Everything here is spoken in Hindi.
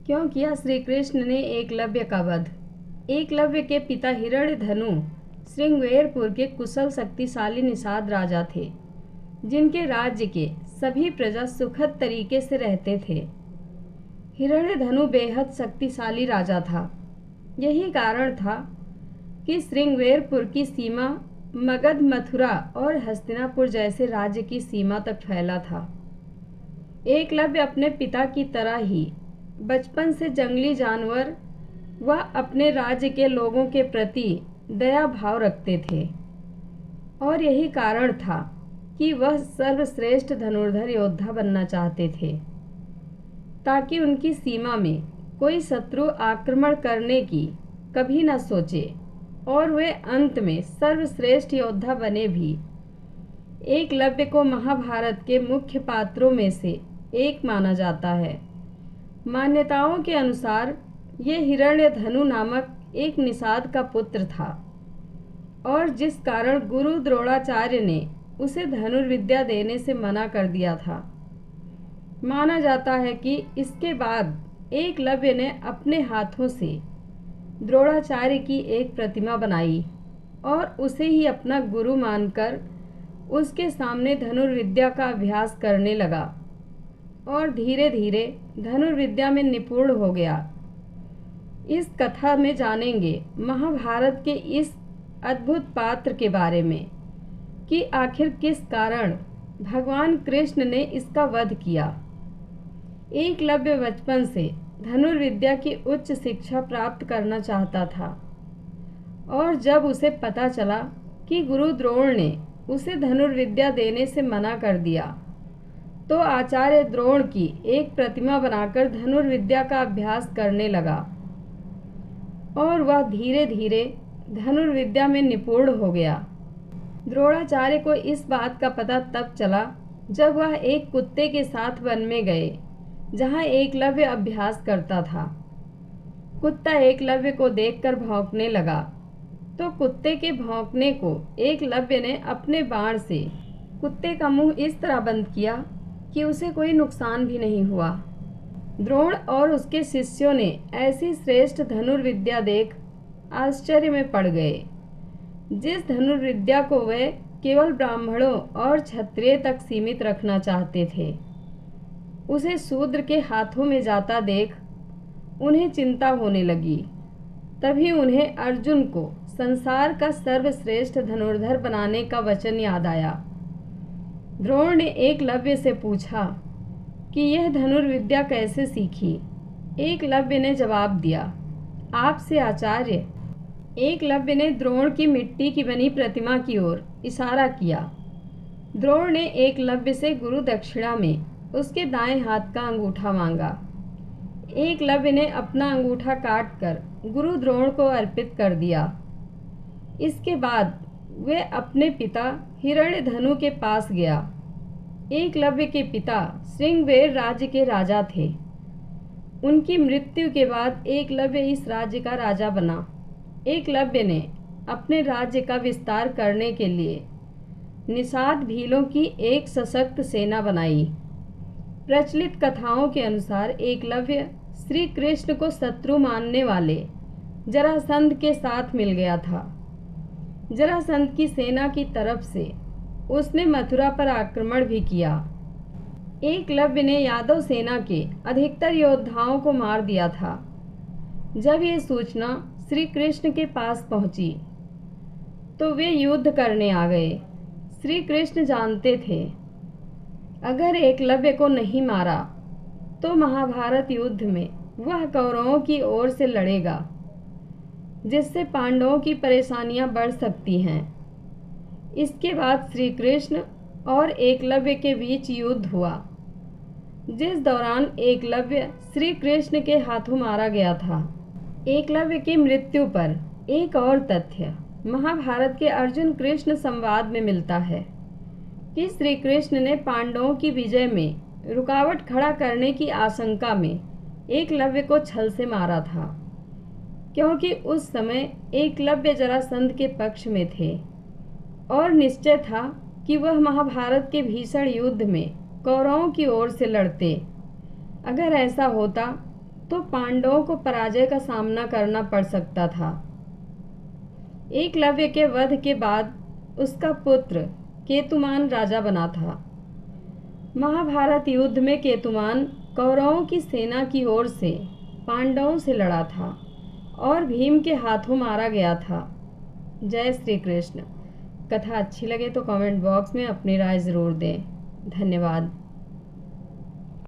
क्यों किया श्री कृष्ण ने एकलव्य का वध। एकलव्य के पिता हिरण्यधनु श्रृंगवेरपुर के कुशल शक्तिशाली निषाद राजा थे, जिनके राज्य के सभी प्रजा सुखद तरीके से रहते थे। हिरण्यधनु बेहद शक्तिशाली राजा था। यही कारण था कि श्रृंगवेरपुर की सीमा मगध, मथुरा और हस्तिनापुर जैसे राज्य की सीमा तक फैला था। एकलव्य अपने पिता की तरह ही बचपन से जंगली जानवर व अपने राज्य के लोगों के प्रति दया भाव रखते थे, और यही कारण था कि वह सर्वश्रेष्ठ धनुर्धर योद्धा बनना चाहते थे, ताकि उनकी सीमा में कोई शत्रु आक्रमण करने की कभी न सोचे और वे अंत में सर्वश्रेष्ठ योद्धा बने भी। एकलव्य को महाभारत के मुख्य पात्रों में से एक माना जाता है। मान्यताओं के अनुसार ये हिरण्यधनु नामक एक निषाद का पुत्र था, और जिस कारण गुरु द्रोणाचार्य ने उसे धनुर्विद्या देने से मना कर दिया था। माना जाता है कि इसके बाद एकलव्य ने अपने हाथों से द्रोणाचार्य की एक प्रतिमा बनाई और उसे ही अपना गुरु मानकर उसके सामने धनुर्विद्या का अभ्यास करने लगा और धीरे धीरे धनुर्विद्या में निपुण हो गया। इस कथा में जानेंगे महाभारत के इस अद्भुत पात्र के बारे में कि आखिर किस कारण भगवान कृष्ण ने इसका वध किया। एकलव्य बचपन से धनुर्विद्या की उच्च शिक्षा प्राप्त करना चाहता था, और जब उसे पता चला कि गुरु द्रोण ने उसे धनुर्विद्या देने से मना कर दिया, तो आचार्य द्रोण की एक प्रतिमा बनाकर धनुर्विद्या का अभ्यास करने लगा, और वह धीरे धीरे धनुर्विद्या में निपुण हो गया। द्रोणाचार्य को इस बात का पता तब चला जब वह एक कुत्ते के साथ वन में गए, जहाँ एकलव्य अभ्यास करता था। कुत्ता एकलव्य को देखकर भौंकने लगा, तो कुत्ते के भौंकने को एकलव्य ने अपने बाण से कुत्ते का मुंह इस तरह बंद किया कि उसे कोई नुकसान भी नहीं हुआ। द्रोण और उसके शिष्यों ने ऐसी श्रेष्ठ धनुर्विद्या देख आश्चर्य में पड़ गए, जिस धनुर्विद्या को वे केवल ब्राह्मणों और क्षत्रिय तक सीमित रखना चाहते थे। उसे शूद्र के हाथों में जाता देख उन्हें चिंता होने लगी। तभी उन्हें अर्जुन को संसार का सर्वश्रेष्ठ धनुर्धर बनाने का वचन याद आया। द्रोण ने एकलव्य से पूछा कि यह धनुर्विद्या कैसे सीखी। एकलव्य ने जवाब दिया, आपसे आचार्य। एकलव्य ने द्रोण की मिट्टी की बनी प्रतिमा की ओर इशारा किया। द्रोण ने एकलव्य से गुरु दक्षिणा में उसके दाएं हाथ का अंगूठा मांगा। एकलव्य ने अपना अंगूठा काटकर गुरु द्रोण को अर्पित कर दिया। इसके बाद वे अपने पिता हिरण्यधनु के पास गया। एकलव्य के पिता श्रृंगवेर राज्य के राजा थे। उनकी मृत्यु के बाद एकलव्य इस राज्य का राजा बना। एकलव्य ने अपने राज्य का विस्तार करने के लिए निषाद भीलों की एक सशक्त सेना बनाई। प्रचलित कथाओं के अनुसार एकलव्य श्री कृष्ण को शत्रु मानने वाले जरासंध के साथ मिल गया था। जरासंध की सेना की तरफ से उसने मथुरा पर आक्रमण भी किया। एकलव्य ने यादव सेना के अधिकतर योद्धाओं को मार दिया था। जब ये सूचना श्री कृष्ण के पास पहुंची, तो वे युद्ध करने आ गए। श्री कृष्ण जानते थे अगर एकलव्य को नहीं मारा तो महाभारत युद्ध में वह कौरवों की ओर से लड़ेगा, जिससे पांडवों की परेशानियां बढ़ सकती हैं। इसके बाद श्री कृष्ण और एकलव्य के बीच युद्ध हुआ, जिस दौरान एकलव्य श्री कृष्ण के हाथों मारा गया था। एकलव्य की मृत्यु पर एक और तथ्य महाभारत के अर्जुन कृष्ण संवाद में मिलता है कि श्री कृष्ण ने पांडवों की विजय में रुकावट खड़ा करने की आशंका में एकलव्य को छल से मारा था, क्योंकि उस समय एकलव्य जरासंध के पक्ष में थे और निश्चय था कि वह महाभारत के भीषण युद्ध में कौरवों की ओर से लड़ते। अगर ऐसा होता तो पांडवों को पराजय का सामना करना पड़ सकता था। एकलव्य के वध के बाद उसका पुत्र केतुमान राजा बना था। महाभारत युद्ध में केतुमान कौरवों की सेना की ओर से पांडवों से लड़ा था और भीम के हाथों मारा गया था। जय श्री कृष्ण। कथा अच्छी लगे तो कमेंट बॉक्स में अपनी राय ज़रूर दें। धन्यवाद।